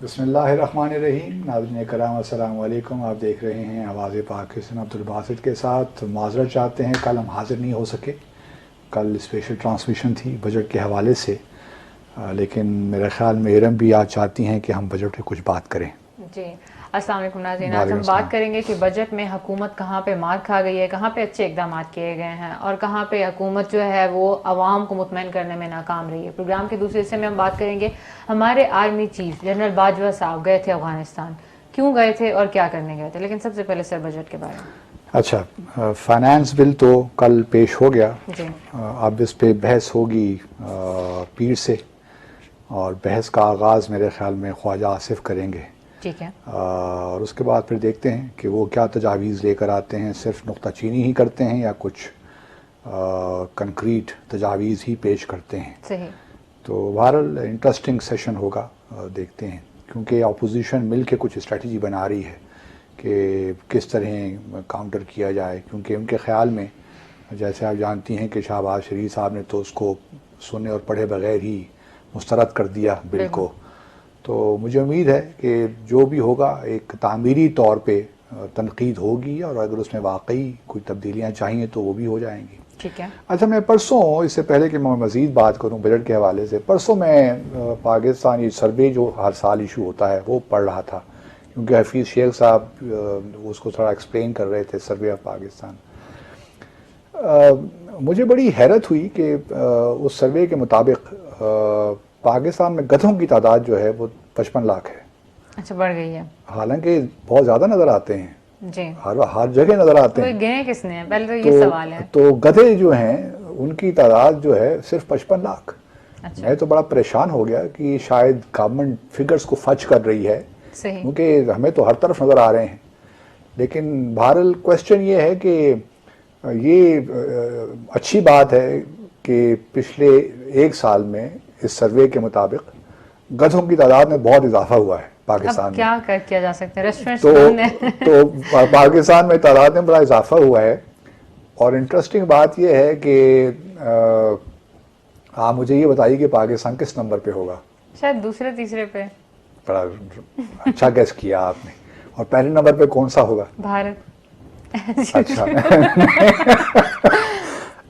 بسم اللہ الرحمن الرحیم. ناظرین کرام السلام علیکم. آپ دیکھ رہے ہیں آواز پاکستان. عبدالباسط کے ساتھ معذرت چاہتے ہیں، کل ہم حاضر نہیں ہو سکے. کل اسپیشل ٹرانسمیشن تھی بجٹ کے حوالے سے، لیکن میرے خیال میں ایرم بھی آج چاہتی ہیں کہ ہم بجٹ پہ کچھ بات کریں. جی السلام علیکم ناظرین. آج ہم بات کریں گے کہ بجٹ میں حکومت کہاں پہ مار کھا گئی ہے، کہاں پہ اچھے اقدامات کیے گئے ہیں اور کہاں پہ حکومت جو ہے وہ عوام کو مطمئن کرنے میں ناکام رہی ہے. پروگرام کے دوسرے حصے میں ہم بات کریں گے ہمارے آرمی چیف جنرل باجوہ صاحب گئے تھے افغانستان، کیوں گئے تھے اور کیا کرنے گئے تھے. لیکن سب سے پہلے سر بجٹ کے بارے میں. اچھا، فائنانس بل تو کل پیش ہو گیا. جی اب اس پہ بحث ہوگی پیر سے، اور بحث کا آغاز میرے خیال میں خواجہ آصف کریں گے. ٹھیک ہے. اور اس کے بعد پھر دیکھتے ہیں کہ وہ کیا تجاویز لے کر آتے ہیں. صرف نقطہ چینی ہی کرتے ہیں یا کچھ کنکریٹ تجاویز ہی پیش کرتے ہیں. صحیح. تو بہرحال انٹرسٹنگ سیشن ہوگا، دیکھتے ہیں. کیونکہ اپوزیشن مل کے کچھ اسٹریٹجی بنا رہی ہے کہ کس طرح کاؤنٹر کیا جائے. کیونکہ ان کے خیال میں، جیسے آپ جانتی ہیں کہ شہباز شریف صاحب نے تو اس کو سنے اور پڑھے بغیر ہی مسترد کر دیا بل کو. تو مجھے امید ہے کہ جو بھی ہوگا ایک تعمیری طور پہ تنقید ہوگی، اور اگر اس میں واقعی کوئی تبدیلیاں چاہیے تو وہ بھی ہو جائیں گی. ٹھیک ہے. اچھا، میں پرسوں، اس سے پہلے کہ میں مزید بات کروں بجٹ کے حوالے سے، پرسوں میں پاکستان یہ سروے جو ہر سال ایشو ہوتا ہے وہ پڑھ رہا تھا. کیونکہ حفیظ شیخ صاحب اس کو تھوڑا ایکسپلین کر رہے تھے، سروے آف پاکستان. مجھے بڑی حیرت ہوئی کہ اس سروے کے مطابق پاکستان میں گدھوں کی تعداد جو ہے وہ 55 لاکھ ہے. اچھا، بڑھ گئی ہے. حالانکہ بہت زیادہ نظر آتے ہیں، جی ہر جگہ نظر آتے ہیں. گئے کس نے؟ پہلے تو یہ سوال ہے. تو گدھے جو ہیں ان کی تعداد جو ہے صرف 55 لاکھ. میں تو بڑا پریشان ہو گیا کہ شاید گورنمنٹ فگرز کو فچ کر رہی ہے، صحیح. کیونکہ ہمیں تو ہر طرف نظر آ رہے ہیں. لیکن بہرحال کوشچن یہ ہے کہ یہ اچھی بات ہے کہ پچھلے ایک سال میں اس سروے کے مطابق گدھوں کی تعداد میں بہت اضافہ ہوا ہے پاکستان میں. کیا کیا جا سکتا ہے؟ ریسٹورینٹس تو پاکستان میں تعداد میں بڑا اضافہ ہوا ہے. اور انٹرسٹنگ بات یہ ہے کہ آپ مجھے یہ بتائیے کہ پاکستان کس نمبر پہ ہوگا؟ شاید دوسرے تیسرے پہ. بڑا اچھا گیس کیا آپ نے. اور پہلے نمبر پہ کون سا ہوگا؟ بھارت. اچھا.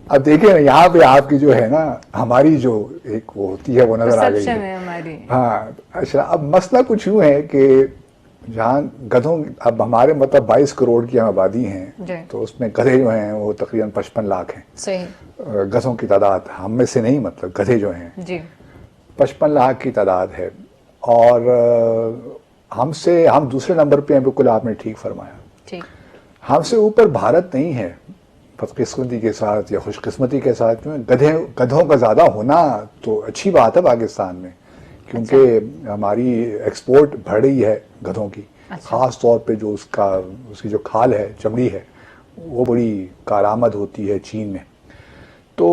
اب دیکھیں نا، یہاں پہ آپ کی جو ہے نا، ہماری جو ایک وہ ہوتی ہے وہ نظر آ گئی ہے ہماری. ہاں. اچھا، اب مسئلہ کچھ یوں ہے کہ جہاں گدھوں، اب ہمارے مطلب 22 کروڑ کی آبادی ہیں، تو اس میں گدھے جو ہیں وہ تقریباً 55 لاکھ ہیں. صحیح. گدھوں کی تعداد ہم میں سے نہیں، مطلب گدھے جو ہیں جی 55 لاکھ کی تعداد ہے. اور ہم دوسرے نمبر پہ ہیں. بالکل آپ نے ٹھیک فرمایا. ٹھیک. ہم سے اوپر بھارت نہیں ہے، بدقسمتی کے ساتھ یا خوش قسمتی کے ساتھ. گدھوں کا زیادہ ہونا تو اچھی بات ہے پاکستان میں، کیونکہ ہماری ایکسپورٹ بڑھ رہی ہے گدھوں کی. خاص طور پہ جو اس کی جو کھال ہے، چمڑی ہے، وہ بڑی کارآمد ہوتی ہے چین میں. تو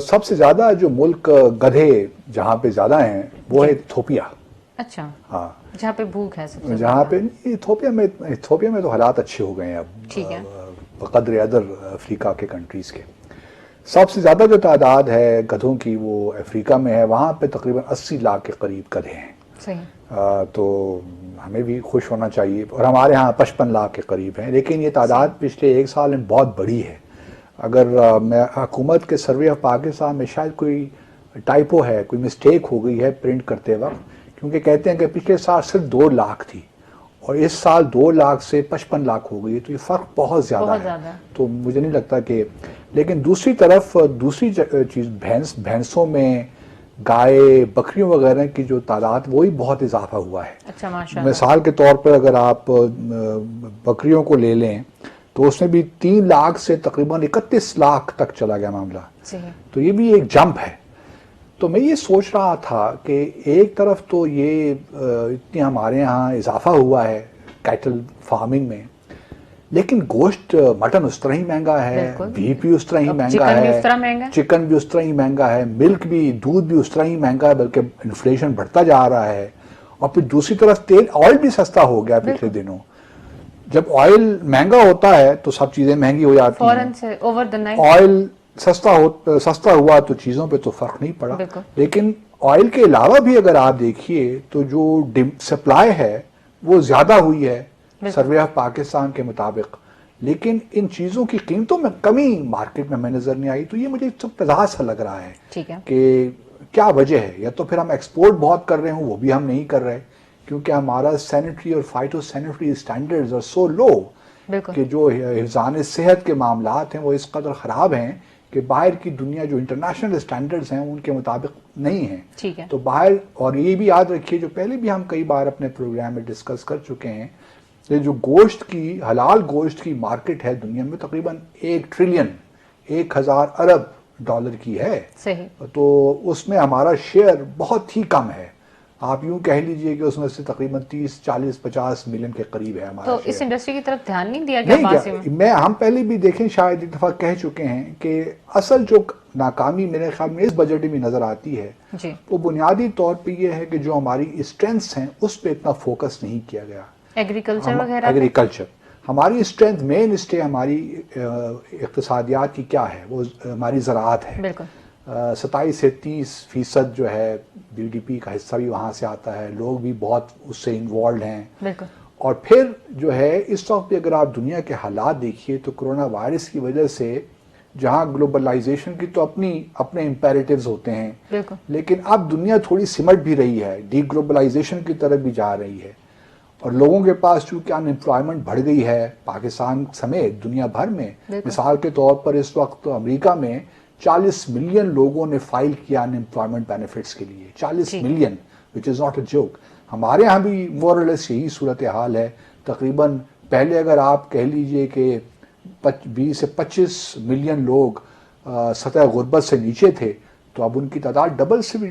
سب سے زیادہ جو ملک گدھے جہاں پہ زیادہ ہیں وہ ہے ایتھوپیا. اچھا. ہاں، جہاں پہ بھوک ہے سب سے جہاں پہ ایتھوپیا میں تو حالات اچھے ہو گئے ہیں اب. ٹھیک ہے. بقدر ادر افریقہ کے کنٹریز کے. سب سے زیادہ جو تعداد ہے گدھوں کی وہ افریقہ میں ہے. وہاں پہ تقریباً 80 لاکھ کے قریب گدھے ہیں. صحیح. تو ہمیں بھی خوش ہونا چاہیے. اور ہمارے ہاں 55 لاکھ کے قریب ہیں. لیکن یہ تعداد پچھلے ایک سال میں بہت بڑی ہے. اگر میں حکومت کے سروے آف پاکستان میں شاید کوئی ٹائپو ہے، کوئی مسٹیک ہو گئی ہے پرنٹ کرتے وقت، کیونکہ کہتے ہیں کہ پچھلے سال صرف 2 لاکھ تھی اور اس سال 2 لاکھ سے 55 لاکھ ہو گئی. تو یہ فرق بہت زیادہ ہے. تو مجھے نہیں لگتا کہ، لیکن دوسری طرف دوسری چیز بھینسوں میں، گائے بکریوں وغیرہ کی جو تعداد وہی بہت اضافہ ہوا ہے. اچھا، ماشاءاللہ. مثال کے طور پر اگر آپ بکریوں کو لے لیں تو اس میں بھی 3 لاکھ سے تقریباً 31 لاکھ تک چلا گیا معاملہ. تو یہ بھی ایک جمپ ہے. تو میں یہ سوچ رہا تھا کہ ایک طرف تو یہ اتنی ہمارے ہاں اضافہ ہوا ہے کیٹل فارمنگ میں، لیکن گوشت مٹن اس طرح ہی مہنگا ہے، بیف بھی اس طرح ہی مہنگا ہے، چکن بھی اس طرح ہی مہنگا ہے، ملک بھی، دودھ بھی اس طرح ہی مہنگا ہے، بلکہ انفلیشن بڑھتا جا رہا ہے. اور پھر دوسری طرف تیل، آئل بھی سستا ہو گیا پچھلے دنوں. جب آئل مہنگا ہوتا ہے تو سب چیزیں مہنگی ہو جاتی ہیں. آئل سستا ہوا تو چیزوں پہ تو فرق نہیں پڑا، لیکن آئل کے علاوہ بھی اگر آپ دیکھیے تو جو سپلائی ہے وہ زیادہ ہوئی ہے سروے آف پاکستان کے مطابق، لیکن ان چیزوں کی قیمتوں میں کمی مارکیٹ میں نظر نہیں آئی. تو یہ مجھے تضاد سا لگ رہا ہے کہ کیا وجہ ہے. یا تو پھر ہم ایکسپورٹ بہت کر رہے ہوں، وہ بھی ہم نہیں کر رہے کیونکہ ہمارا سینیٹری اور phyto sanitary standards are so low کہ جو حفظان صحت کے معاملات ہیں وہ اس قدر خراب ہیں کہ باہر کی دنیا جو انٹرنیشنل اسٹینڈرڈز ہیں ان کے مطابق نہیں ہیں. تو باہر، اور یہ بھی یاد رکھیے جو پہلے بھی ہم کئی بار اپنے پروگرام میں ڈسکس کر چکے ہیں، کہ جو گوشت کی، حلال گوشت کی مارکیٹ ہے دنیا میں تقریباً 1 ٹریلین 1000 ارب ڈالر کی ہے. تو اس میں ہمارا شیئر بہت ہی کم ہے. آپ یوں کہہ لیجئے کہ اس میں سے تقریباً 30 40 50 ملین کے قریب ہے ہمارا. تو اس انڈسٹری کی طرف دھیان نہیں دیا گیا؟ ہم پہلے بھی دیکھیں، شاید ایک دفعہ کہہ چکے ہیں کہ اصل جو ناکامی میرے خیال میں اس بجٹ میں نظر آتی ہے وہ بنیادی طور پہ یہ ہے کہ جو ہماری اسٹرینتھس ہیں اس پہ اتنا فوکس نہیں کیا گیا. ایگریکلچر وغیرہ، ایگریکلچر ہماری اسٹرینتھ، مین اسٹے ہماری اقتصادیات کی کیا ہے؟ وہ ہماری زراعت ہے. بالکل 27 سے 30% جو ہے بی ڈی پی کا حصہ بھی وہاں سے آتا ہے. لوگ بھی بہت اس سے انوالوڈ ہیں. بالکل. اور پھر جو ہے اس وقت بھی اگر آپ دنیا کے حالات دیکھیے تو کرونا وائرس کی وجہ سے جہاں گلوبلائزیشن کی تو اپنے امپیریٹیوز ہوتے ہیں، لیکن اب دنیا تھوڑی سمٹ بھی رہی ہے، ڈی گلوبلائزیشن کی طرف بھی جا رہی ہے. اور لوگوں کے پاس چونکہ ان امپلائمنٹ بڑھ گئی ہے پاکستان سمیت دنیا بھر میں. مثال کے طور پر اس وقت امریکہ میں 40 ملین لوگوں نے فائل کیا ان امپلائمنٹ بینیفٹس کے لیے. 40 million, which is not a joke. ہمارے ہاں بھی مور اور لیس یہی صورتحال ہے. تقریباً پہلے اگر آپ کہہ لیجئے کہ 20 سے 25 ملین لوگ سطح غربت سے نیچے تھے تو اب ان کی تعداد ڈبل سے بھی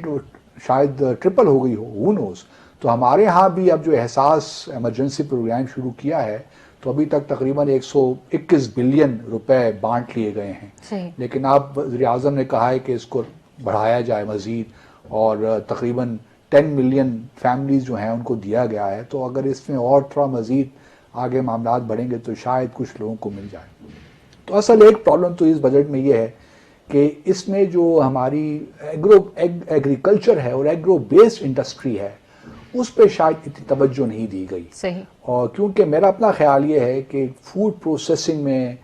شاید ٹرپل ہو گئی ہو، who knows. تو ہمارے ہاں بھی اب جو احساس ایمرجنسی پروگرام شروع کیا ہے تو ابھی تک تقریباً 121 بلین روپے بانٹ لیے گئے ہیں. لیکن اب وزیر اعظم نے کہا ہے کہ اس کو بڑھایا جائے مزید، اور تقریباً 10 ملین فیملیز جو ہیں ان کو دیا گیا ہے. تو اگر اس میں اور تھوڑا مزید آگے معاملات بڑھیں گے تو شاید کچھ لوگوں کو مل جائے. تو اصل ایک پرابلم تو اس بجٹ میں یہ ہے کہ اس میں جو ہماری ایگریکلچر ہے اور ایگرو بیسڈ انڈسٹری ہے اس پہ شاید اتنی توجہ نہیں دی گئی. اور کیونکہ میرا اپنا خیال یہ ہے کہ فوڈ پروسیسنگ میں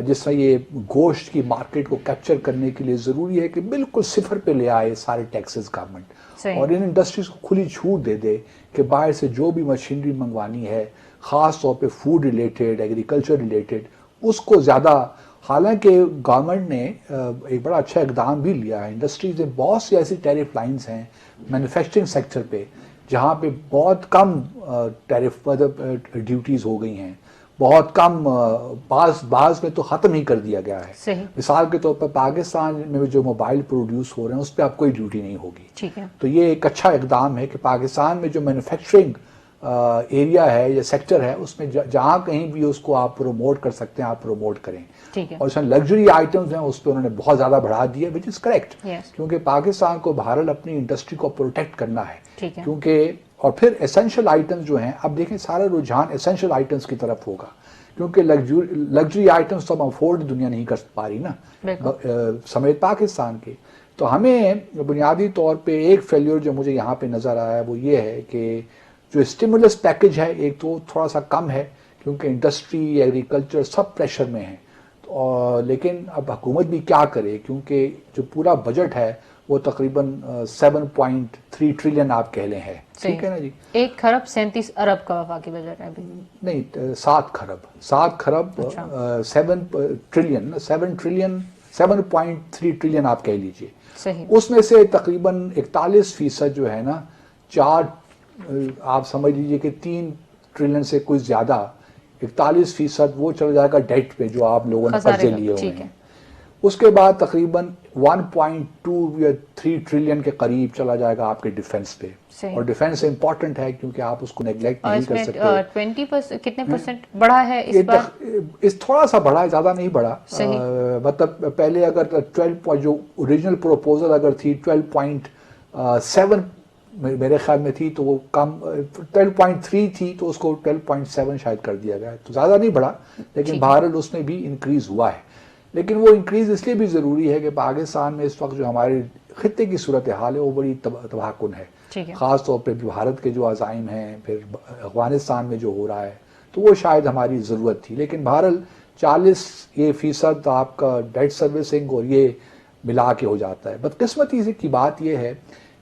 جس طرح یہ گوشت کی مارکیٹ کو کیپچر کرنے کے لیے ضروری ہے کہ بالکل صفر پہ لے آئے سارے ٹیکسز گورنمنٹ، اور ان انڈسٹریز کو کھلی چھوٹ دے دے کہ باہر سے جو بھی مشینری منگوانی ہے خاص طور پہ فوڈ ریلیٹڈ، ایگریکلچر ریلیٹڈ، اس کو زیادہ. حالانکہ گورنمنٹ نے ایک بڑا اچھا اقدام بھی لیا ہے. انڈسٹریز میں بہت سی ایسی ٹیرف لائنز ہیں مینوفیکچرنگ سیکٹر پہ جہاں پہ بہت کم ٹیرف ڈیوٹیز ہو گئی ہیں، بہت کم، بعض میں تو ختم ہی کر دیا گیا ہے. مثال کے طور پر پاکستان میں جو موبائل پروڈیوس ہو رہے ہیں اس پہ اب کوئی ڈیوٹی نہیں ہوگی. تو یہ ایک اچھا اقدام ہے کہ پاکستان میں جو مینوفیکچرنگ ایریا ہے یا سیکٹر ہے اس میں جہاں کہیں بھی اس کو آپ پروموٹ کر سکتے ہیں آپ پروموٹ کریں. اور اس میں لگژری آئٹمز ہیں اس پہ انہوں نے بہت زیادہ بڑھا دیا، وچ از کریکٹ، کیونکہ پاکستان کو بہرحال اپنی انڈسٹری کو پروٹیکٹ کرنا ہے. کیونکہ اور پھر ایسنشل آئٹمز جو ہیں، اب دیکھیں سارا رجحان ایسنشل آئٹمز کی طرف ہوگا کیونکہ لگژری آئٹمز تو ہم افورڈ دنیا نہیں کر پا رہی نا سمیت پاکستان کے. تو ہمیں بنیادی طور پہ ایک فیلیور جو مجھے یہاں پہ نظر آیا ہے وہ یہ ہے کہ جو اسٹیمولس پیکج ہے ایک تو تھوڑا سا کم ہے کیونکہ انڈسٹری، ایگریکلچر سب پریشر میں ہیں. لیکن اب حکومت بھی کیا کرے کیونکہ جو پورا بجٹ ہے وہ تقریباً 7.3 ٹریلین آپ کہہ لیں ہے. ٹھیک ہے نا جی، 1 خرب 37 ارب کا وفاقی بجٹ ہے ابھی. نہیں 7 خرب 7 ٹریلین 7.3 ٹریلین آپ کہہ لیجئے. اس میں سے تقریباً 41% جو ہے نا، آپ سمجھ لیجئے کہ 3 ٹریلین سے کچھ زیادہ، 41% وہ چلا جائے گا ڈیٹ پہ جو آپ لوگوں نے قرضے لیے ہوئے ہیں. اس کے بعد تقریباً 1.2 یا 3 ٹریلین کے قریب چلا جائے گا آپ کے ڈیفنس پہ. اور ڈیفنس امپورٹنٹ ہے کیونکہ آپ اس کو نیگلیکٹ نہیں کر سکتے. 20% کتنے پرسنٹ بڑھا ہے اس بار؟ اس تھوڑا سا بڑھا ہے، زیادہ نہیں بڑھا. مطلب پہلے اگر 12 جو اوریجنل پروپوزل اگر تھی 12.7 میرے خیال میں تھی تو وہ کم 12.3 تھی تو اس کو 12.7 شاید کر دیا گیا. تو زیادہ نہیں بڑھا لیکن بہرحال اس میں بھی انکریز ہوا ہے. لیکن وہ انکریز اس لیے بھی ضروری ہے کہ پاکستان میں اس وقت جو ہمارے خطے کی صورتحال ہے وہ بڑی تباہ کن ہے، خاص طور پہ بھارت کے جو عزائم ہیں، پھر افغانستان میں جو ہو رہا ہے، تو وہ شاید ہماری ضرورت تھی. لیکن بہرحال 40% آپ کا ڈیٹ سروسنگ اور یہ ملا کے ہو جاتا ہے. بدقسمتی کی بات یہ ہے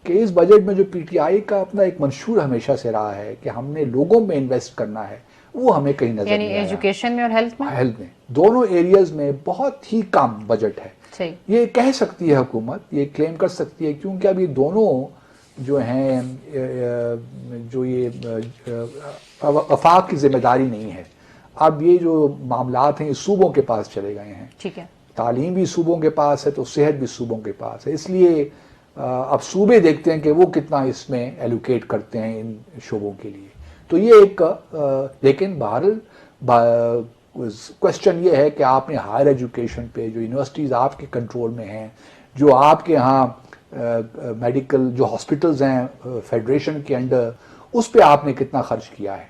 کہ اس بجٹ میں جو پی ٹی آئی کا اپنا ایک منشور ہمیشہ سے رہا ہے کہ ہم نے لوگوں میں انویسٹ کرنا ہے، وہ ہمیں کہیں نظر نہیں آیا. ایجوکیشن میں اور ہیلتھ میں دونوں ایریاز میں بہت ہی کم بجٹ ہے. یہ کہہ سکتی ہے حکومت، یہ کلیم کر سکتی ہے، کیونکہ اب یہ دونوں جو ہیں جو یہ وفاق کی ذمہ داری نہیں ہے. اب یہ جو معاملات ہیں یہ صوبوں کے پاس چلے گئے ہیں. ٹھیک ہے، تعلیم بھی صوبوں کے پاس ہے تو صحت بھی صوبوں کے پاس ہے. اس لیے اب صوبے دیکھتے ہیں کہ وہ کتنا اس میں ایلوکیٹ کرتے ہیں ان شعبوں کے لیے. تو یہ ایک لیکن بہرحال کوشچن یہ ہے کہ آپ نے ہائر ایجوکیشن پہ جو یونیورسٹیز آپ کے کنٹرول میں ہیں، جو آپ کے ہاں میڈیکل جو ہاسپٹلز ہیں فیڈریشن کے انڈر، اس پہ آپ نے کتنا خرچ کیا ہے،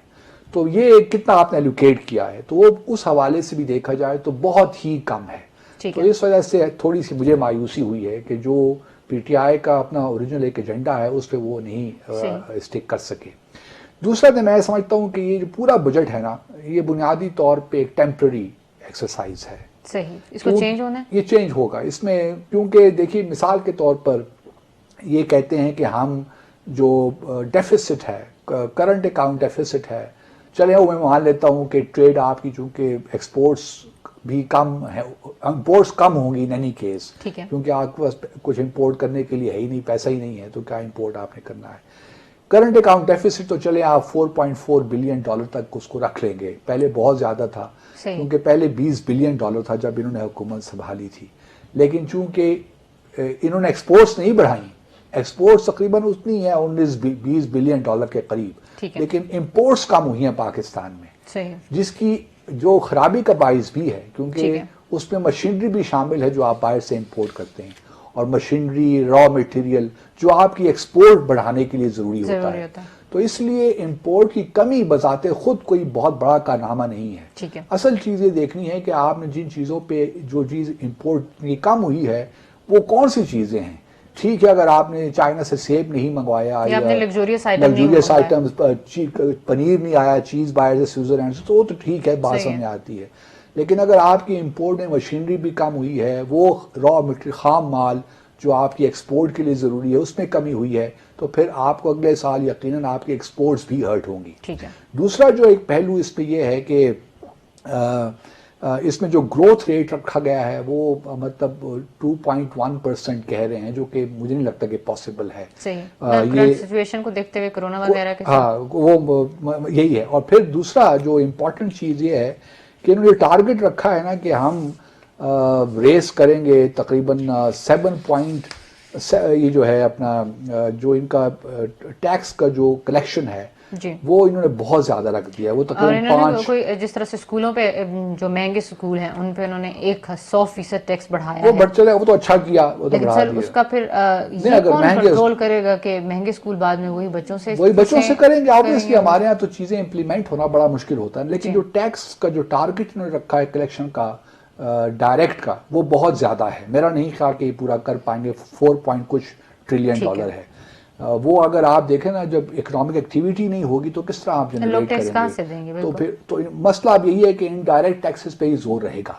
تو یہ کتنا آپ نے ایلوکیٹ کیا ہے، تو وہ اس حوالے سے بھی دیکھا جائے تو بہت ہی کم ہے. تو اس وجہ سے تھوڑی سی مجھے مایوسی ہوئی ہے کہ جو پی ٹی آئی کا اپنا اوریجنل ایک ایجنڈا ہے اس پہ وہ نہیں اسٹک کر سکے. دوسرا تو میں سمجھتا ہوں کہ یہ جو پورا بجٹ ہے نا، یہ بنیادی طور پہ ایک ٹیمپرری ایکسرسائز ہے. صحیح، اس کو چینج ہونا ہے. یہ چینج ہوگا اس میں، کیونکہ دیکھیے مثال کے طور پر یہ کہتے ہیں کہ ہم جو ڈیفیسٹ ہے، کرنٹ اکاؤنٹ ڈیفیسٹ ہے، چلے وہ میں مان لیتا ہوں کہ ٹریڈ آپ کی چونکہ ایکسپورٹس بھی کم ہے، امپورٹس کم ہوں گی ان اینی کیس، کیونکہ آپ کے پاس کچھ امپورٹ کرنے کے لیے ہے ہی نہیں، پیسہ ہی نہیں ہے، تو کیا امپورٹ آپ نے کرنا ہے. کرنٹ اکاؤنٹ ڈیفیسٹ تو چلے آپ $4.4 بلین تک اس کو رکھ لیں گے. پہلے بہت زیادہ تھا، کیونکہ پہلے $20 بلین تھا جب انہوں نے حکومت سنبھالی تھی. لیکن چونکہ انہوں نے ایکسپورٹس نہیں بڑھائیں، ایکسپورٹس تقریباً اتنی ہے $19-20 بلین کے قریب، لیکن امپورٹس کم ہوئی ہیں پاکستان میں، جس کی جو خرابی کا باعث بھی ہے، کیونکہ اس میں مشینری بھی شامل ہے جو آپ باہر سے امپورٹ کرتے ہیں، اور مشینری را مٹیریل جو آپ کی ایکسپورٹ بڑھانے کے لیے ضروری ہوتا ہے. تو اس لیے امپورٹ کی کمی بذات خود کوئی بہت بڑا کارنامہ نہیں ہے. اصل چیز یہ دیکھنی ہے کہ آپ نے جن چیزوں پہ جو چیز امپورٹ کی کم ہوئی ہے وہ کون سی چیزیں ہیں. ٹھیک ہے، اگر آپ نے چائنا سے سیب نہیں منگوایا یا لگزوریس آئٹمز، پنیر نہیں آیا، چیز باہر سے سوئٹزرلینڈ سے، تو وہ تو ٹھیک ہے، بات سمجھ آتی ہے. لیکن اگر آپ کی امپورٹ میں مشینری بھی کم ہوئی ہے، وہ را مٹیریل خام مال جو آپ کی ایکسپورٹ کے لیے ضروری ہے اس میں کمی ہوئی ہے، تو پھر آپ کو اگلے سال یقیناً آپ کی ایکسپورٹس بھی ہرٹ ہوں گی. دوسرا جو ایک پہلو اس پہ یہ ہے کہ اس میں جو گروتھ ریٹ رکھا گیا ہے وہ مطلب 2.1% کہہ رہے ہیں، جو کہ مجھے نہیں لگتا کہ پاسبل ہے. یہ سچویشن کو دیکھتے ہوئے کرونا وغیرہ کے ساتھ وہ یہی ہے. اور پھر دوسرا جو امپورٹنٹ چیز یہ ہے کہ انہوں نے ٹارگٹ رکھا ہے نا کہ ہم ریس کریں گے تقریباً 7 یہ جو ہے اپنا جو ان کا ٹیکس کا جو کلیکشن ہے وہ انہوں نے بہت زیادہ رکھ دیا. وہ تقریباً جس طرح سے اسکولوں پہ جو مہنگے اسکول ہیں ان پہ انہوں نے 100% ٹیکس بڑھایا ہے. وہ بڑھ چلے، وہ تو اچھا کیا، وہ تو بڑھا دیا. اس کا پھر یہ کون کنٹرول کرے گا کہ مہنگے اسکول بعد میں وہی بچوں سے کریں گے. آبویسلی ہمارے یہاں تو چیزیں امپلیمنٹ ہونا بڑا مشکل ہوتا ہے، لیکن جو ٹیکس کا جو ٹارگٹ انہوں نے رکھا ہے کلیکشن کا ڈائریکٹ کا، وہ بہت زیادہ ہے. میرا نہیں خیال کہ یہ پورا کر پائیں گے. $4 ٹریلین ہے. وہ اگر آپ دیکھیں نا، جب اکنامک ایکٹیویٹی نہیں ہوگی تو کس طرح آپ جنریٹ کریں گے. تو پھر تو مسئلہ اب یہی ہے کہ انڈائریکٹ ٹیکسز پہ ہی زور رہے گا.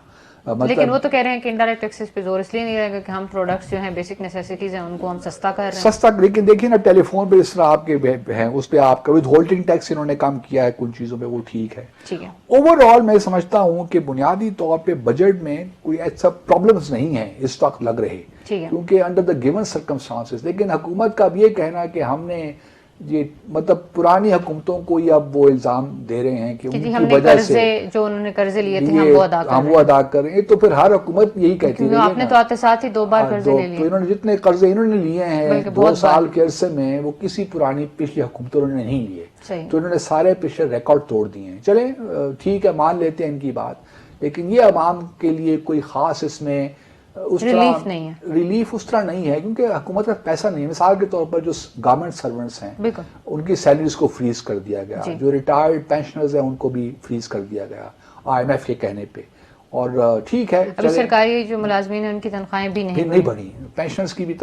لیکن وہ تو کہہ رہے ہیں کہ انڈائریکٹ ٹیکسز پہ زور اس لیے نہیں رہے گا کہ ہم پروڈکٹس جو ہیں بیسک نیسیسٹیز ہیں ان کو ہم سستا کر رہے ہیں. سستا، لیکن دیکھیے نا ٹیلی فون پہ اس طرح آپ کے ہیں، اس پہ آپ کا ود ہولڈنگ ٹیکس انہوں نے کم کیا ہے کچھ چیزوں پہ، وہ ٹھیک ہے. اوور آل میں سمجھتا ہوں کہ بنیادی طور پہ بجٹ میں کوئی ایسا پرابلمز نہیں ہیں اس وقت لگ رہے، کیونکہ انڈر دا گیون سرکمسٹانسز. لیکن حکومت کا اب یہ کہنا کہ ہم نے یہ مطلب پرانی حکومتوں کو ہی اب وہ الزام دے رہے ہیں کہ ان کی وجہ سے جو انہوں نے قرضے لیے تھے ہم وہ ادا کر رہے ہیں. تو پھر ہر حکومت یہی کہتی ہے، آپ نے تو آتے ساتھ ہی 2 بار قرضے لے لیے. تو انہوں نے جتنے قرضے انہوں نے لیے ہیں 2 سال کے عرصے میں، وہ کسی پرانی پچھلی حکومتوں نے نہیں لیے. تو انہوں نے سارے پچھلے ریکارڈ توڑ دیے ہیں. چلیں ٹھیک ہے، مان لیتے ہیں ان کی بات، لیکن یہ عوام کے لیے کوئی خاص اس میں اس طرح ریلیف اس طرح نہیں ہے، کیونکہ حکومت کا پیسہ نہیں ہے. مثال کے طور پر جو گورنمنٹ سرونٹس ہیں ان کی سیلریز کو فریز کر دیا گیا، جو ریٹائرڈ پینشنرز ہیں ان کو بھی فریز کر دیا گیا IMF کے کہنے پہ. اور ٹھیک ہے ابھی سرکاری جو ملازمین ہیں ان کی تنخواہیں بھی نہیں بڑھی، پینشنز کی بھی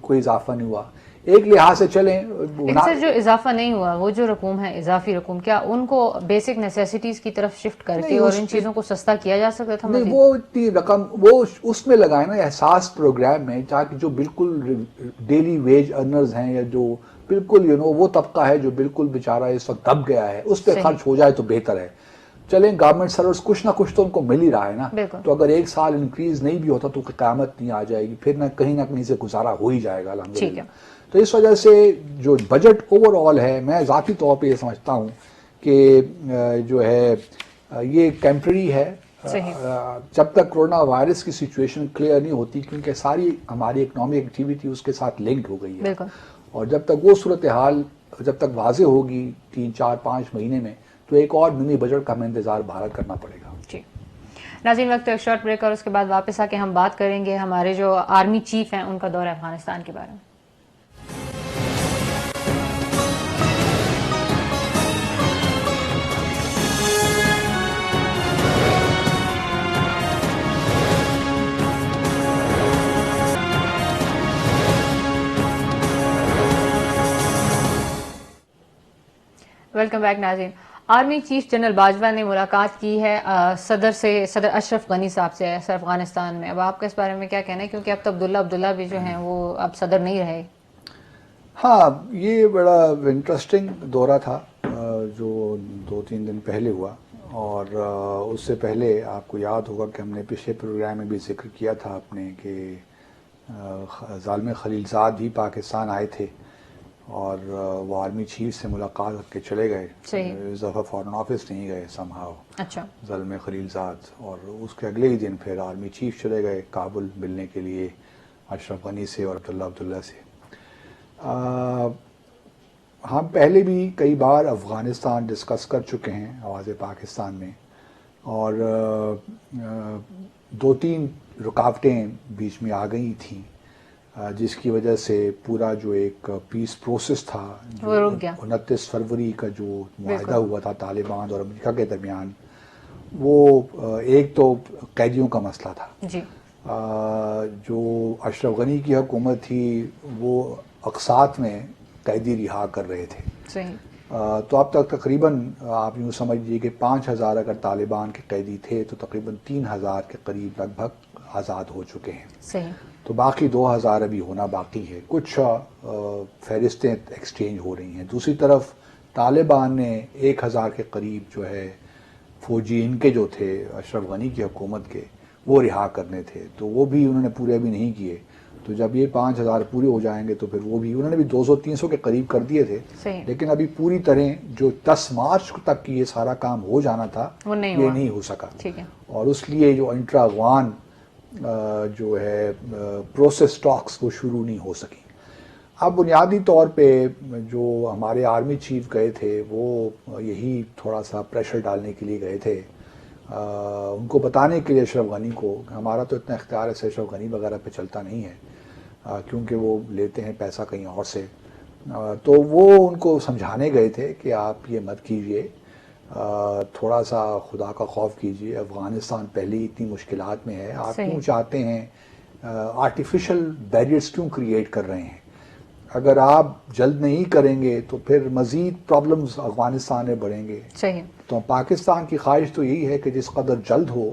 کوئی اضافہ نہیں ہوا. ایک لحاظ سے چلیں. لیکن سر جو اضافہ نہیں ہوا وہ جو رقوم ہے اضافی رقوم، کیا ان کو بیسک نیسیسٹیز کی طرف شفٹ کر کے اور ان چیزوں کو سستا کیا جا سکتا تھا؟ نہیں، وہ اتنی رقم وہ اس میں لگائے نا احساس پروگرام میں، تاکہ جو بالکل ڈیلی ویج ارنرز ہیں یا جو بالکل وہ طبقہ ہے جو بالکل بیچارہ اس وقت دب گیا ہے، اس پہ خرچ ہو جائے تو بہتر ہے. چلیں گورنمنٹ سروس کچھ نہ کچھ تو ان کو مل ہی رہا ہے نا، تو اگر ایک سال انکریز نہیں بھی ہوتا تو قیامت نہیں آ جائے گی، پھر نہ کہیں سے گزارا ہو ہی جائے گا الحمدللہ. تو اس وجہ سے جو بجٹ اوور آل ہے، میں ذاتی طور پہ یہ سمجھتا ہوں کہ جو ہے یہ ٹیمپرری ہے جب تک کورونا وائرس کی سچویشن کلیئر نہیں ہوتی، کیونکہ ساری ہماری اکنامک ایکٹیویٹی اس کے ساتھ لنکڈ ہو گئی ہے. اور جب تک وہ صورتحال جب تک واضح ہوگی 3 4 5 مہینے میں، تو ایک اور منی بجٹ کا ہمیں انتظار باہر کرنا پڑے گا. جی ناظرین، وقت ایک شارٹ بریک اور اس کے بعد واپس آ کے ہم بات کریں گے ہمارے جو آرمی چیف ہیں ان کا دورہ افغانستان کے بارے میں. ویلکم بیک ناظرین. آرمی چیف جنرل باجوہ نے ملاقات کی ہے صدر اشرف غنی صاحب سے افغانستان میں. اب آپ کا اس بارے میں کیا کہنا ہے، کیونکہ اب تو عبداللہ بھی جو ہیں وہ اب صدر نہیں رہے؟ ہاں، یہ بڑا انٹرسٹنگ دورہ تھا جو 2-3 دن پہلے ہوا، اور اس سے پہلے آپ کو یاد ہوگا کہ ہم نے پچھلے پروگرام میں بھی ذکر کیا تھا اپنے کہ ظالم خلیل زاد بھی پاکستان آئے تھے اور وہ آرمی چیف سے ملاقات کر کے چلے گئے. اس دفعہ فارن آفس نہیں گئے سمہاؤ ظالم خلیل زاد، اور اس کے اگلے ہی دن پھر آرمی چیف چلے گئے کابل ملنے کے لیے اشرف غنی سے اور عبداللہ سے. ہم پہلے بھی کئی بار افغانستان ڈسکس کر چکے ہیں آواز پاکستان میں، اور 2-3 رکاوٹیں بیچ میں آ گئی تھیں جس کی وجہ سے پورا جو ایک پیس پروسیس تھا، جو 29 فروری کا جو معاہدہ ہوا تھا طالبان اور امریکہ کے درمیان، وہ ایک تو قیدیوں کا مسئلہ تھا. جو اشرف غنی کی حکومت تھی وہ اقساط میں قیدی رہا کر رہے تھے. تو اب تک تقریباً آپ یوں سمجھیے کہ 5000 اگر طالبان کے قیدی تھے تو تقریباً 3000 کے قریب لگ بھگ آزاد ہو چکے ہیں. تو باقی 2000 ابھی ہونا باقی ہے. کچھ فہرستیں ایکسچینج ہو رہی ہیں. دوسری طرف طالبان نے 1000 کے قریب جو ہے فوجی ان کے جو تھے اشرف غنی کی حکومت کے، وہ رہا کرنے تھے، تو وہ بھی انہوں نے پورے ابھی نہیں کیے. تو جب یہ 5000 پورے ہو جائیں گے تو پھر وہ بھی انہوں نے بھی 200-300 کے قریب کر دیے تھے، لیکن ابھی پوری طرح جو 10 مارچ تک کی یہ سارا کام ہو جانا تھا یہ نہیں ہو سکا. اور اس لیے جو انٹرا افغان جو ہے پروسیس ٹاکس وہ شروع نہیں ہو سکی. اب بنیادی طور پہ جو ہمارے آرمی چیف گئے تھے وہ یہی تھوڑا سا پریشر ڈالنے کے لیے گئے تھے، ان کو بتانے کے لیے اشرف غنی کو، ہمارا تو اتنا اختیار ہے اشرف غنی وغیرہ پہ چلتا نہیں ہے کیونکہ وہ لیتے ہیں پیسہ کہیں اور سے. تو وہ ان کو سمجھانے گئے تھے کہ آپ یہ مت کیجئے، تھوڑا سا خدا کا خوف کیجئے. افغانستان پہلے اتنی مشکلات میں ہے، آپ کیوں چاہتے ہیں آرٹیفیشل بیریئرز کیوں کریٹ کر رہے ہیں؟ اگر آپ جلد نہیں کریں گے تو پھر مزید پرابلمز افغانستان میں بڑھیں گے. تو پاکستان کی خواہش تو یہی ہے کہ جس قدر جلد ہو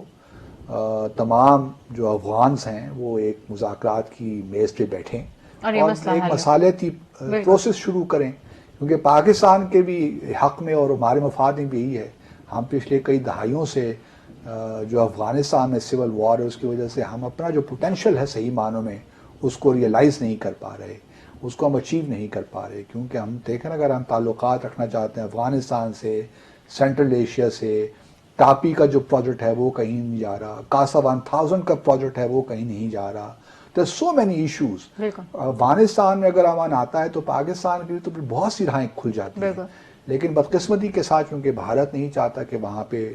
تمام جو افغانز ہیں وہ ایک مذاکرات کی میز پہ بیٹھیں اور ایک مصالحتی پروسیس شروع کریں، کیونکہ پاکستان کے بھی حق میں اور ہمارے مفاد میں بھی یہی ہے. ہم پچھلے کئی دہائیوں سے جو افغانستان میں سول وار ہے اس کی وجہ سے ہم اپنا جو پوٹینشیل ہے صحیح معنوں میں اس کو ریئلائز نہیں کر پا رہے، اس کو ہم اچیو نہیں کر پا رہے. کیونکہ ہم دیکھیں اگر ہم تعلقات رکھنا چاہتے ہیں افغانستان سے، سینٹرل ایشیا سے، ٹاپی کا جو پروجیکٹ ہے وہ کہیں نہیں جا رہا، کاسا 1000 کا پروجیکٹ ہے وہ کہیں نہیں جا رہا. There are so many issues. Afghanistan میں اگر امان آتا ہے تو پاکستان کے لیے تو بہت سی راہیں کھل جاتی ہیں، لیکن بدقسمتی کے ساتھ کیونکہ بھارت نہیں چاہتا کہ وہاں پہ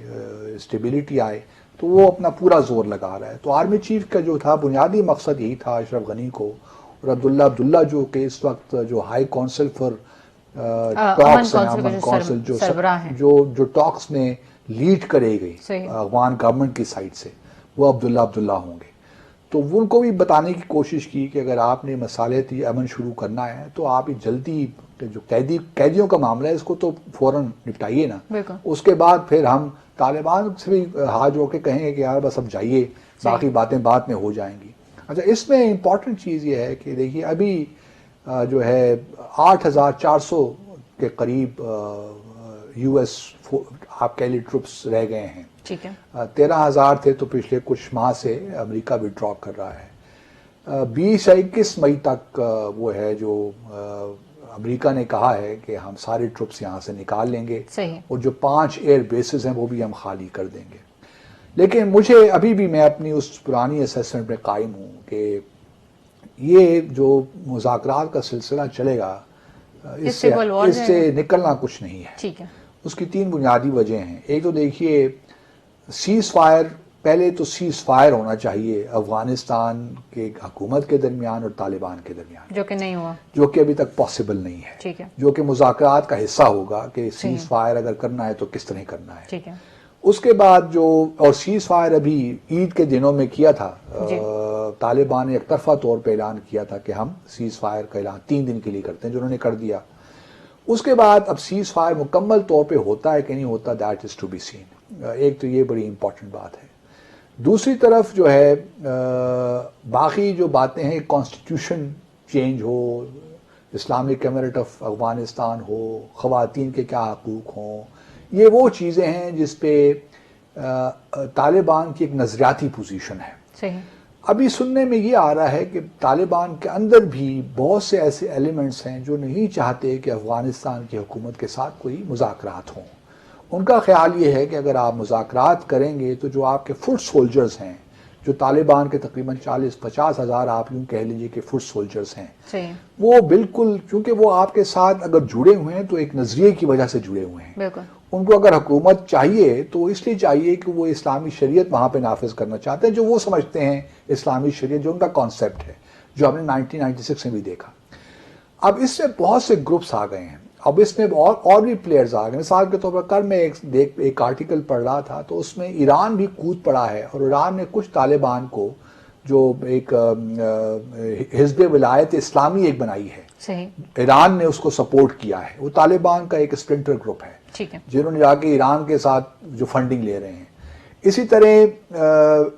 اسٹیبلٹی آئے تو وہ اپنا پورا زور لگا رہا ہے. تو آرمی چیف کا جو تھا بنیادی مقصد یہی تھا اشرف غنی کو اور عبداللہ جو کہ اس وقت جو ہائی کونسل فار ٹاکس ہیں، امن کونسل جو ٹاکس میں لیڈ کرے گئی افغان گورنمنٹ کی سائڈ سے وہ عبداللہ ہوں گے. تو ان کو بھی بتانے کی کوشش کی کہ اگر آپ نے مصالحتی امن شروع کرنا ہے تو آپ جلدی جو قیدیوں کا معاملہ ہے اس کو تو فوراً نپٹائیے نا, اس کے بعد پھر ہم طالبان سے بھی ہاتھ جوڑ کے کہیں گے کہ یار بس اب جائیے, باقی باتیں بعد میں ہو جائیں گی. اچھا, اس میں امپورٹنٹ چیز یہ ہے کہ دیکھیے ابھی جو ہے 8,400 کے قریب یو ایس آپ کہہ لیے ٹروپس رہ گئے ہیں. 13,000 تھے تو پچھلے کچھ ماہ سے امریکہ وڈرا کر رہا ہے. 20-21 مئی تک وہ ہے جو امریکہ نے کہا ہے کہ ہم سارے ٹروپس یہاں سے نکال لیں گے اور جو 5 ایئر بیسز ہیں وہ بھی ہم خالی کر دیں گے. لیکن مجھے ابھی بھی میں اپنی اس پرانی اسیسمنٹ میں قائم ہوں کہ یہ جو مذاکرات کا سلسلہ چلے گا اس سے نکلنا کچھ نہیں ہے. اس کی 3 بنیادی وجہ ہیں. ایک تو دیکھیے سیز فائر, پہلے تو سیز فائر ہونا چاہیے افغانستان کے حکومت کے درمیان اور طالبان کے درمیان, جو کہ نہیں ہوا, جو کہ ابھی تک پاسبل نہیں ہے, جو کہ مذاکرات کا حصہ ہوگا کہ سیز فائر اگر کرنا ہے تو کس طرح کرنا ہے. اس کے بعد جو اور سیز فائر ابھی عید کے دنوں میں کیا تھا, طالبان نے ایک طرفہ طور پہ اعلان کیا تھا کہ ہم سیز فائر کا اعلان 3 دن کے لیے کرتے ہیں, جو انہوں نے کر دیا. اس کے بعد اب سیز فائر مکمل طور پہ ہوتا ہے کہ نہیں ہوتا, that is to be seen. ایک تو یہ بڑی امپورٹنٹ بات ہے. دوسری طرف جو ہے باقی جو باتیں ہیں, کانسٹیٹیوشن چینج ہو, اسلامک ایمریٹ آف افغانستان ہو, خواتین کے کیا حقوق ہوں, یہ وہ چیزیں ہیں جس پہ طالبان کی ایک نظریاتی پوزیشن ہے. ابھی سننے میں یہ آ رہا ہے کہ طالبان کے اندر بھی بہت سے ایسے ایلیمنٹس ہیں جو نہیں چاہتے کہ افغانستان کی حکومت کے ساتھ کوئی مذاکرات ہوں. ان کا خیال یہ ہے کہ اگر آپ مذاکرات کریں گے تو جو آپ کے فٹ سولجرز ہیں, جو طالبان کے تقریباً 40-50 ہزار آپ یوں کہہ لیجیے کہ فٹ سولجرز ہیں, وہ بالکل چونکہ وہ آپ کے ساتھ اگر جڑے ہوئے ہیں تو ایک نظریے کی وجہ سے جڑے ہوئے ہیں. ان کو اگر حکومت چاہیے تو اس لیے چاہیے کہ وہ اسلامی شریعت وہاں پہ نافذ کرنا چاہتے ہیں, جو وہ سمجھتے ہیں اسلامی شریعت, جو ان کا کانسیپٹ ہے, جو ہم نے 1996 میں بھی دیکھا. اب اس میں بہت سے گروپس آ گئے ہیں, اب اس میں اور بھی پلیئرز آ گئے. مثال کے طور پر کل میں ایک آرٹیکل پڑھ رہا تھا تو اس میں ایران بھی کود پڑا ہے, اور ایران نے کچھ طالبان کو جو ایک حزب ولایت اسلامی ایک بنائی ہے, ایران نے اس کو سپورٹ کیا ہے. وہ طالبان کا ایک اسپلنٹر گروپ ہے جنہوں نے جا کے ایران کے ساتھ جو فنڈنگ لے رہے ہیں. اسی طرح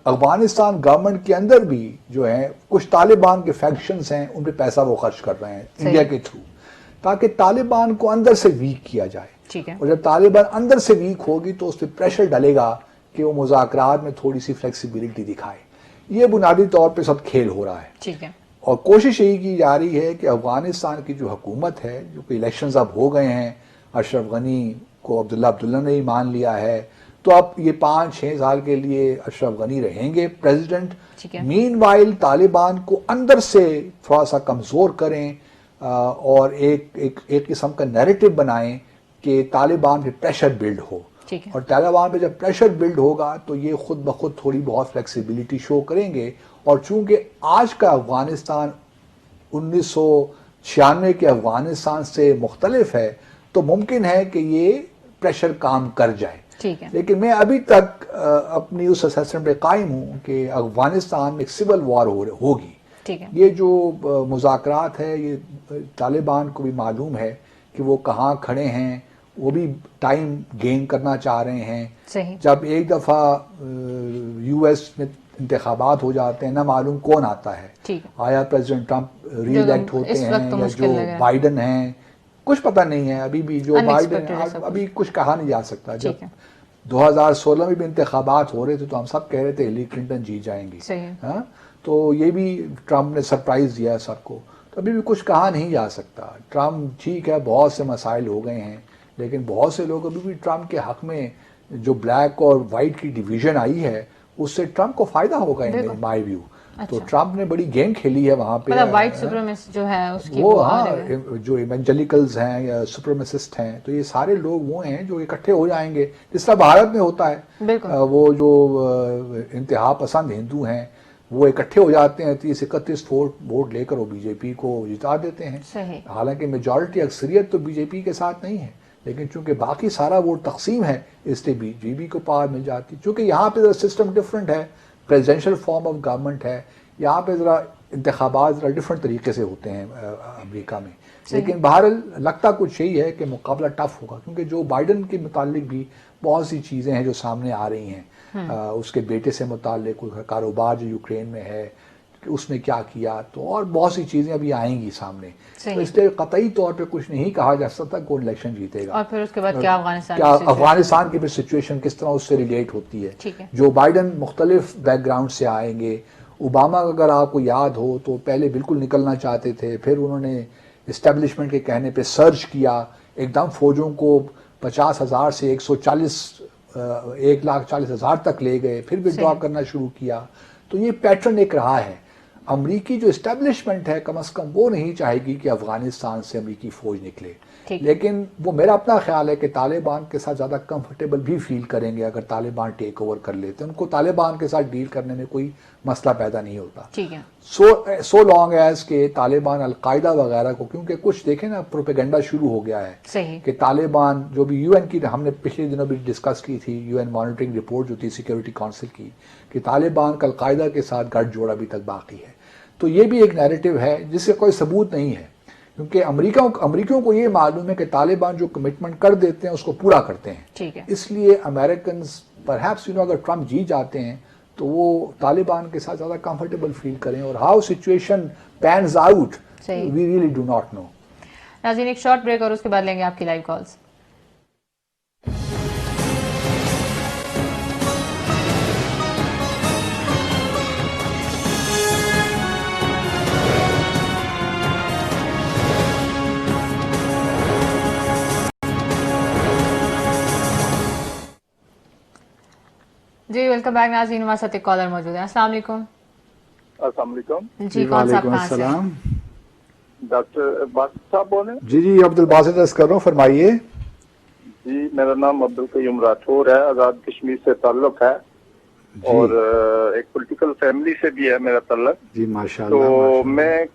افغانستان گورنمنٹ کے اندر بھی جو ہیں کچھ طالبان کے فیکشنز ہیں, ان پہ پیسہ وہ خرچ کر رہے ہیں انڈیا کے تھرو, تاکہ طالبان کو اندر سے ویک کیا جائے. اور جب طالبان اندر سے ویک ہوگی تو اس پہ پریشر ڈلے گا کہ وہ مذاکرات میں تھوڑی سی فلیکسیبلٹی دکھائے. یہ بنیادی طور پہ سب کھیل ہو رہا ہے. اور کوشش یہی کی جا رہی ہے کہ افغانستان کی جو حکومت ہے, جو کہ الیکشنز اب ہو گئے ہیں, اشرف غنی کو عبداللہ نے ہی مان لیا ہے, تو اب یہ 5-6 سال کے لیے اشرف غنی رہیں گے پریزیڈنٹ. مین وائل طالبان کو اندر سے تھوڑا سا کمزور کریں اور ایک قسم کا نیریٹو بنائیں کہ طالبان پہ پریشر بلڈ ہو. اور طالبان پہ جب پریشر بلڈ ہوگا تو یہ خود بخود تھوڑی بہت فلیکسیبلٹی شو کریں گے. اور چونکہ آج کا افغانستان 1996 کے افغانستان سے مختلف ہے تو ممکن ہے کہ یہ پریشر کام کر جائے. لیکن میں ابھی تک اپنی اس اسیسمنٹ پہ قائم ہوں کہ افغانستان میں ایک سول وار ہوگی. یہ جو مذاکرات ہے, یہ طالبان کو بھی معلوم ہے کہ وہ کہاں کھڑے ہیں, وہ بھی ٹائم گین کرنا چاہ رہے ہیں. جب ایک دفعہ یو ایس میں انتخابات ہو جاتے ہیں, نہ معلوم کون آتا ہے, آیا پریزیڈنٹ ٹرمپ ری الیکٹ ہوتے ہیں یا جو بائیڈن ہیں, کچھ پتہ نہیں ہے ابھی بھی. جو بائیڈن ابھی کچھ کہا نہیں جا سکتا. جب 2016 میں بھی انتخابات ہو رہے تھے تو ہم سب کہہ رہے تھے ہلیری کلنٹن جیت جائیں گی, تو یہ بھی ٹرمپ نے سرپرائز دیا ہے سب کو. تو ابھی بھی کچھ کہا نہیں جا سکتا. ٹرمپ ٹھیک ہے, بہت سے مسائل ہو گئے ہیں, لیکن بہت سے لوگ ابھی بھی ٹرمپ کے حق میں جو بلیک اور وائٹ کی ڈیویژن آئی ہے اس سے ٹرمپ کو فائدہ ہوگا ان مائی ویو. تو ٹرمپ نے بڑی گیم کھیلی ہے وہاں پہ. وائٹ سپریمیسٹ جو ہے اس کی وہ, ہاں, جو ایونجلیکلز ہیں یا سپریمیسسٹ ہیں, تو یہ سارے لوگ وہ ہیں جو اکٹھے ہو جائیں گے جس طرح بھارت میں ہوتا ہے. وہ جو انتہا پسند ہندو ہیں وہ اکٹھے ہو جاتے ہیں, 30-31 ووٹ لے کر وہ بی جے پی کو جتا دیتے ہیں. حالانکہ میجورٹی اکثریت تو بی جے پی کے ساتھ نہیں ہے. لیکن چونکہ باقی سارا ووٹ تقسیم ہے اس لیے بی جے پی کو پاور مل جاتی. چونکہ یہاں پہ سسٹم ڈفرینٹ ہے, پریزیڈینشیل فارم آف گورنمنٹ ہے, یہاں پہ ذرا انتخابات ذرا ڈفرینٹ طریقے سے ہوتے ہیں امریکہ میں. لیکن بہرحال لگتا کچھ یہی ہے کہ مقابلہ ٹف ہوگا, کیونکہ جو بائیڈن کے متعلق بھی بہت سی چیزیں ہیں جو سامنے آ رہی ہیں, اس کے بیٹے سے متعلق کاروبار جو یوکرین میں ہے کہ اس نے کیا کیا, تو اور بہت سی چیزیں ابھی آئیں گی سامنے. تو اس لیے قطعی طور پہ کچھ نہیں کہا جا سکتا کون الیکشن جیتے گا. اور پھر اس کے بعد کیا افغانستان کی بھی سچویشن کس طرح اس سے ریلیٹ ہوتی ہے. جو بائیڈن مختلف بیک گراؤنڈ سے آئیں گے. اوباما اگر آپ کو یاد ہو تو پہلے بالکل نکلنا چاہتے تھے, پھر انہوں نے اسٹیبلشمنٹ کے کہنے پہ سرچ کیا, ایک دم فوجوں کو 50,000 سے 1,40,000 تک لے گئے, پھر وڈرا کرنا شروع کیا. تو یہ پیٹرن ایک رہا ہے. امریکی جو اسٹیبلشمنٹ ہے کم از کم وہ نہیں چاہے گی کہ افغانستان سے امریکی فوج نکلے, لیکن وہ میرا اپنا خیال ہے کہ طالبان کے ساتھ زیادہ کمفرٹیبل بھی فیل کریں گے اگر طالبان ٹیک اوور کر لیتے. ان کو طالبان کے ساتھ ڈیل کرنے میں کوئی مسئلہ پیدا نہیں ہوتا. سو لانگ ایز کہ طالبان القاعدہ وغیرہ کو, کیونکہ کچھ دیکھیں نا پروپیگنڈا شروع ہو گیا ہے کہ طالبان جو بھی یو این کی ہم نے پچھلے دنوں بھی ڈسکس کی تھی, یو این مانیٹرنگ رپورٹ جو تھی سیکورٹی کونسل کی, کہ طالبان کا القاعدہ کے ساتھ گٹھ جوڑ ابھی تک باقی ہے. تو یہ بھی ایک نیریٹو ہے جس کا کوئی ثبوت نہیں ہے, کیونکہ امریکیوں کو یہ معلوم ہے کہ طالبان جو کمٹمنٹ کر دیتے ہیں اس کو پورا کرتے ہیں. اس لیے امریکنز پرہیپس اگر ٹرمپ جیت جاتے ہیں تو وہ طالبان کے ساتھ زیادہ کمفرٹیبل فیل کریں. اور how situation pans out we really do not know. ناظرین ایک شارٹ بریک اور اس کے بعد لیں گے آپ کی لائیو کالز. جی ویلکم بیک ناظرین, ہمارے ساتھ ایک کالر موجود ہے. السلام علیکم. السلام علیکم. جی کون صاحب کہاں سے؟ ڈاکٹر باسط صاحب بول رہے ہیں؟ جی عبد الباسط عرض کر رہا ہوں, فرمائیے. جی میرا نام عبدالقیوم راٹھور ہے, آزاد کشمیر سے تعلق ہے اور ایک پولیٹیکل فیملی سے بھی ہے میرا تعلق. جی ماشاءاللہ. تو میں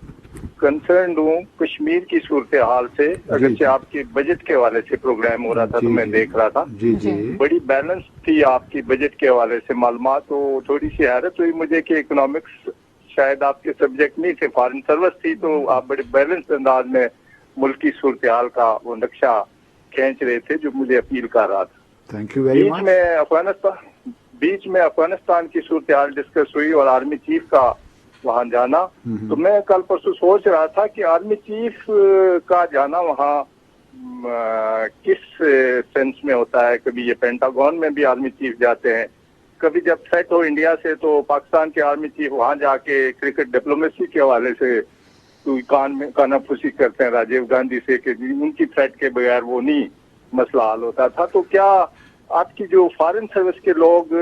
کنسرنڈ ہوں کشمیر کی صورتحال سے, اگرچہ آپ کے بجٹ کے حوالے سے پروگرام ہو رہا تھا تو میں دیکھ رہا تھا. بڑی بیلنس تھی آپ کی بجٹ کے حوالے سے معلومات. تو تھوڑی سی حیرت ہوئی مجھے کہ اکنامکس شاید آپ کے سبجیکٹ نہیں تھے, فارن سروس تھی, تو آپ بڑے بیلنس انداز میں ملک کی صورتحال کا وہ نقشہ کھینچ رہے تھے جو مجھے اپیل کر رہا تھا. Thank you very much. بیچ میں افغانستان کی صورتحال ڈسکس ہوئی اور آرمی چیف کا وہاں جانا. تو میں کل پرسوں سوچ رہا تھا کہ آرمی چیف کا جانا وہاں کس سینس میں ہوتا ہے. کبھی یہ پینٹاگون میں بھی آرمی چیف جاتے ہیں, کبھی جب تھریٹ ہو انڈیا سے تو پاکستان کے آرمی چیف وہاں جا کے کرکٹ ڈپلومیسی کے حوالے سے کانا پھوسی کرتے ہیں راجیو گاندھی سے کہ ان کی تھریٹ کے بغیر وہ نہیں مسئلہ حل ہوتا تھا. تو کیا آپ کی جو فارن سروس کے لوگ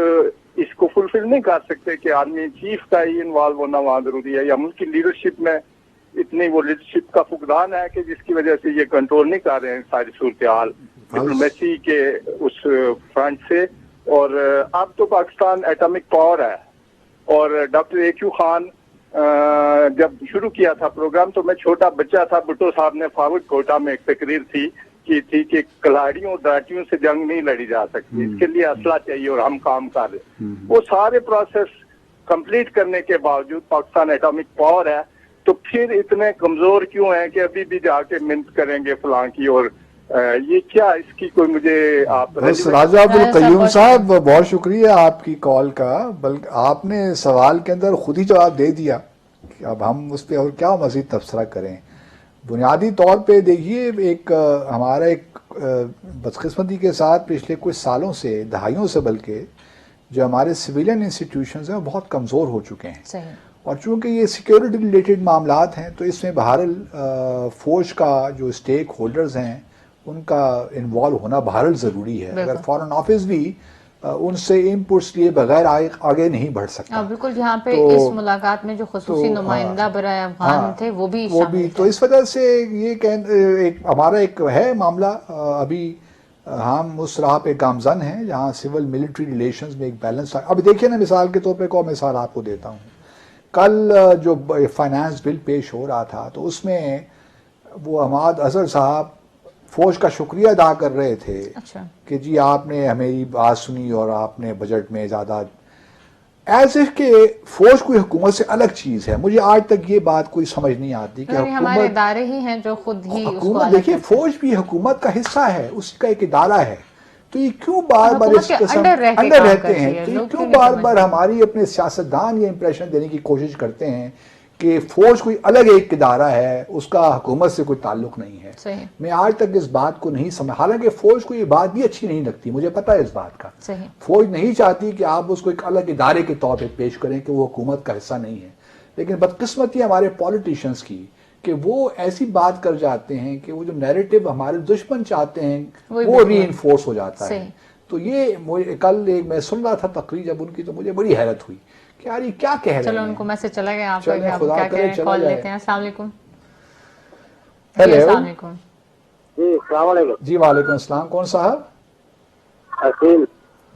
اس کو فلفل نہیں کر سکتے کہ آرمی چیف کا ہی انوالو ہونا وہاں ضروری ہے, یا ملک کی لیڈرشپ میں اتنی وہ لیڈرشپ کا فقدان ہے کہ جس کی وجہ سے یہ کنٹرول نہیں کر رہے ہیں ساری صورتحال ڈپلومیسی کے اس فرنٹ سے. اور اب تو پاکستان ایٹمک پاور ہے, اور ڈاکٹر اے کیو خان جب شروع کیا تھا پروگرام تو میں چھوٹا بچہ تھا, بھٹو صاحب نے فارورڈ کوٹا میں ایک تقریر تھی کہ کلاڑیوں ڈاٹیوں سے جنگ نہیں لڑی جا سکتی, اس کے لیے اسلحہ چاہیے اور ہم کام کر رہے. وہ سارے پروسیس کمپلیٹ کرنے کے باوجود پاکستان ایٹامک پاور ہے, تو پھر اتنے کمزور کیوں ہیں کہ ابھی بھی جا کے منت کریں گے فلاں کی. اور یہ کیا اس کی کوئی مجھے آپ راجہ عبدالقیوم صاحب بہت شکریہ آپ کی کال کا, بلکہ آپ نے سوال کے اندر خود ہی جواب دے دیا کہ اب ہم اس پہ اور کیا مزید تبصرہ کریں. بنیادی طور پہ دیکھیے ایک ہمارا ایک بدقسمتی کے ساتھ پچھلے کچھ سالوں سے, دہائیوں سے بلکہ, جو ہمارے سویلین انسٹیٹیوشنز ہیں وہ بہت کمزور ہو چکے ہیں. اور چونکہ یہ سیکیورٹی ریلیٹڈ معاملات ہیں تو اس میں بہرحال فوج کا جو اسٹیک ہولڈرز ہیں ان کا انوالو ہونا بہرحال ضروری ہے. اگر فارن آفس بھی ان سے انپٹس لیے بغیر آگے نہیں بڑھ سکتا. بالکل, جہاں پہ اس ملاقات میں جو خصوصی نمائندہ برائے افغان تھے وہ بھی تو اس وجہ سے یہ ہمارا ایک ہے معاملہ. ابھی ہم اس راہ پہ گامزن ہیں جہاں سول ملٹری ریلیشنز میں ایک بیلنس. اب دیکھیں نا, مثال کے طور پہ ایک اور مثال آپ کو دیتا ہوں. کل جو فائنانس بل پیش ہو رہا تھا تو اس میں وہ حماد اظہر صاحب فوج کا شکریہ ادا کر رہے تھے اچھا کہ جی آپ نے ہماری بات سنی اور آپ نے بجٹ میں زیادہ ایز اف کہ فوج کوئی حکومت سے الگ چیز ہے. مجھے آج تک یہ بات کوئی سمجھ نہیں آتی کہ ہمارے حکومت ادارے ہی ہیں جو خود ہی اس کو حکومت الگ دیکھیے کرتے ہیں. فوج بھی حکومت کا حصہ ہے, اسی کا ایک ادارہ ہے. تو یہ کیوں بار بار حکومت اس کے قسم انڈر رہ کے انڈر کام رہتے کرتی ہیں؟ ہے. تو یہ لوگ کیوں نہیں بار سمجھ بار رہے؟ ہماری اپنے سیاستدان یہ امپریشن دینے کی کوشش کرتے ہیں کہ فوج کوئی الگ ایک ادارہ ہے, اس کا حکومت سے کوئی تعلق نہیں ہے. صحیح میں آج تک اس بات کو نہیں سمجھ, حالانکہ فوج کو یہ بات بھی اچھی نہیں لگتی, مجھے پتا ہے اس بات کا. صحیح فوج نہیں چاہتی کہ آپ اس کو ایک الگ ادارے کے طور پہ پیش کریں کہ وہ حکومت کا حصہ نہیں ہے. لیکن بدقسمتی ہمارے پالیٹیشنز کی کہ وہ ایسی بات کر جاتے ہیں کہ وہ جو نیریٹو ہمارے دشمن چاہتے ہیں وہ ری انفورس ہو جاتا ہے. تو یہ کل ایک میں سن رہا تھا تقریر جب ان کی, تو مجھے بڑی حیرت ہوئی کہ یار یہ کیا کہہ رہے ہیں. چلو ان کو میسج چلا گیا, آپ چلیں خدا کیا کرے کہیں, کال لیتے ہیں. السلام علیکم. ہیلو السلام علیکم. جی السلام علیکم. جی وعلیکم السلام. کون صاحب؟ حسین.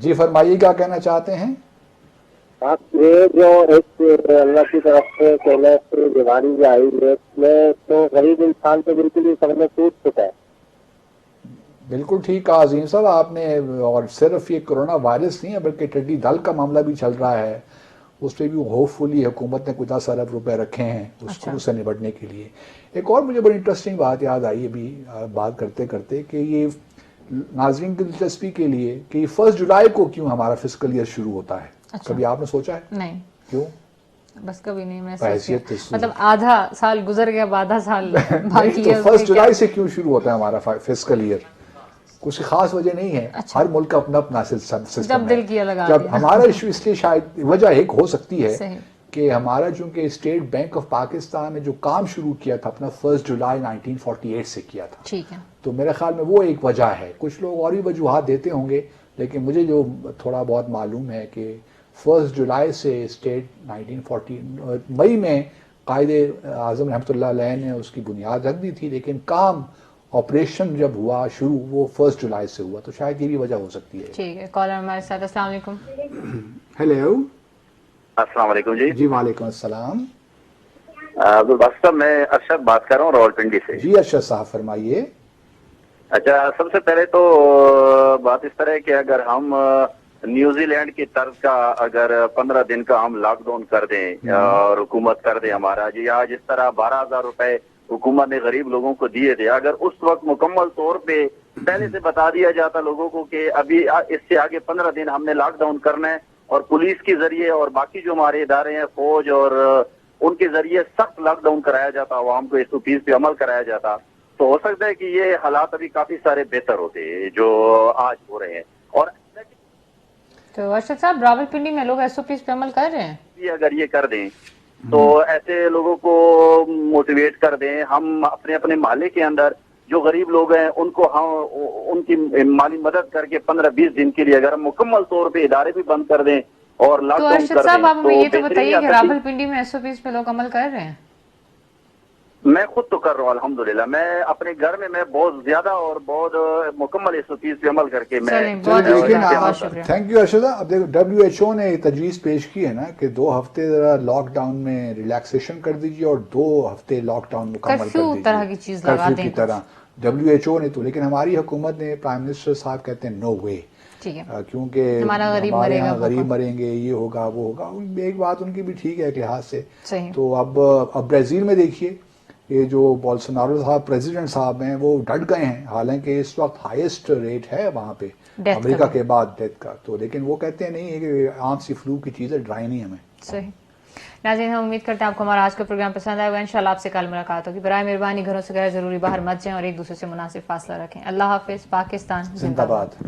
جی فرمائیے کیا کہنا چاہتے ہیں. آپ یہ جو ایک اللہ کی طرف سے بیماری جو آئی ہے اس میں تو غریب انسان تو بالکل ہی سر میں ٹوٹ چکا ہے. بالکل ٹھیک کہا عظیم صاحب آپ نے, اور صرف یہ کرونا وائرس نہیں ہے بلکہ ٹڈی دل کا معاملہ بھی چل رہا ہے. اس پہ بھی ہوپ فلی حکومت نے کچھ 10 ارب روپے رکھے ہیں اس سے نبٹنے کے لیے. ایک اور مجھے بڑی انٹرسٹنگ بات یاد آئی ابھی بات کرتے کرتے کہ یہ ناظرین کی دلچسپی کے لیے کہ یہ 1 جولائی کو کیوں ہمارا فسکل ایئر شروع ہوتا ہے. کبھی آپ نے سوچا ہے؟ نہیں, کیوں؟ بس کبھی نہیں. میں مطلب آدھا سال گزر گیا, آدھا سال باقی ہے. 1 جولائی سے کیوں شروع ہوتا ہے ہمارا فسکل ایئر؟ کچھ خاص وجہ نہیں ہے. ہر ملک کا اپنا اپنا سسٹم جب دل کیا لگا جب ہمارا ایشو اس لیے شاید وجہ ایک ہو سکتی ہے صحیح کہ ہمارا چونکہ اسٹیٹ بینک آف پاکستان نے جو کام شروع کیا تھا اپنا 1 جولائی 1948 سے کیا تھا. ٹھیک ہے, تو میرے خیال میں وہ ایک وجہ ہے. کچھ لوگ اور بھی وجوہات دیتے ہوں گے, لیکن مجھے جو تھوڑا بہت معلوم ہے کہ 1 جولائی سے اسٹیٹ 1940 مئی میں قائد اعظم رحمۃ اللہ علیہ نے اس کی بنیاد رکھ دی تھی, لیکن کام آپریشن جب ہوا شروع وہ 1 جولائی سے ہوا. تو شاید یہ بھی وجہ ہو سکتی ہے. ٹھیک ہے. کالر ہمارے ساتھ. السلام علیکم. ہیلو. السلام علیکم. جی وعلیکم السلام. عبدالباسط صاحب, میں ارشد بات کر رہا ہوں راولپنڈی سے. جی ارشد صاحب فرمائیے. اچھا, سب سے پہلے تو بات اس طرح ہے کہ اگر ہم نیوزی لینڈ کی طرز کا اگر 15 دن کا ہم لاک ڈاؤن کر دیں اور حکومت کر دے ہمارا, جی آج اس طرح 12,000 روپے حکومت نے غریب لوگوں کو دیے تھے, اگر اس وقت مکمل طور پہ پہلے سے بتا دیا جاتا لوگوں کو کہ ابھی اس سے آگے 15 دن ہم نے لاک ڈاؤن کرنا ہے اور پولیس کے ذریعے اور باقی جو ہمارے ادارے ہیں فوج اور ان کے ذریعے سخت لاک ڈاؤن کرایا جاتا, عوام کو SOPs پہ عمل کرایا جاتا, تو ہو سکتا ہے کہ یہ حالات ابھی کافی سارے بہتر ہوتے جو آج ہو رہے ہیں. اور تو ارشد صاحب راولپنڈی میں لوگ SOPs پہ عمل کر رہے ہیں. اگر یہ کر دیں تو ایسے لوگوں کو موٹیویٹ کر دیں, ہم اپنے اپنے محلے کے اندر جو غریب لوگ ہیں ان کو ہم ان کی مالی مدد کر کے 15-20 دن کے لیے اگر ہم مکمل طور پہ ادارے بھی بند کر دیں اور لاک تو ڈاؤن ارشد کر دیں. صاحب آپ ہمیں یہ تو بتائیے کہ بہترین راولپنڈی میں SOPs پہ لوگ عمل کر رہے ہیں. میں خود تو کر رہا ہوں الحمدللہ. میں اپنے گھر میں بہت زیادہ اور بہت مکمل SOPs پہ عمل کر کے میں تھینک یو ارشد. اب دیکھو WHO نے تجویز پیش کی ہے نا کہ 2 ہفتے ذرا لاک ڈاؤن میں ریلیکسیشن کر دیجیے اور 2 ہفتے لاک ڈاؤن مکمل کر دیجیے, طرح کی چیز لگا دیں کی طرح WHO نے تو. لیکن ہماری حکومت نے پرائم منسٹر صاحب کہتے ہیں نو وے, کیونکہ ہمارے یہاں غریب مریں گے, یہ ہوگا وہ ہوگا. ایک بات ان کی بھی ٹھیک ہے ایک لحاظ سے. تو اب برازیل میں دیکھیے یہ جو بولسونارو صاحب پریزیڈنٹ صاحب ہیں وہ ڈٹ گئے ہیں, حالانکہ اس وقت ہائیسٹ ریٹ ہے وہاں پہ امریکہ کے بعد ڈیتھ کا, تو لیکن وہ کہتے ہیں نہیں ہے کہ عام سی فلو کی چیز ہے, ڈرائی نہیں ہمیں. صحیح. ناظرین ہم امید کرتے ہیں آپ کو ہمارا آج کا پروگرام پسند آئے گا. انشاءاللہ آپ سے کل ملاقات ہوگی. برائے مہربانی گھروں سے غیر ضروری باہر مت جائیں اور ایک دوسرے سے مناسب فاصلہ رکھیں. اللہ حافظ. پاکستان زندہ باد.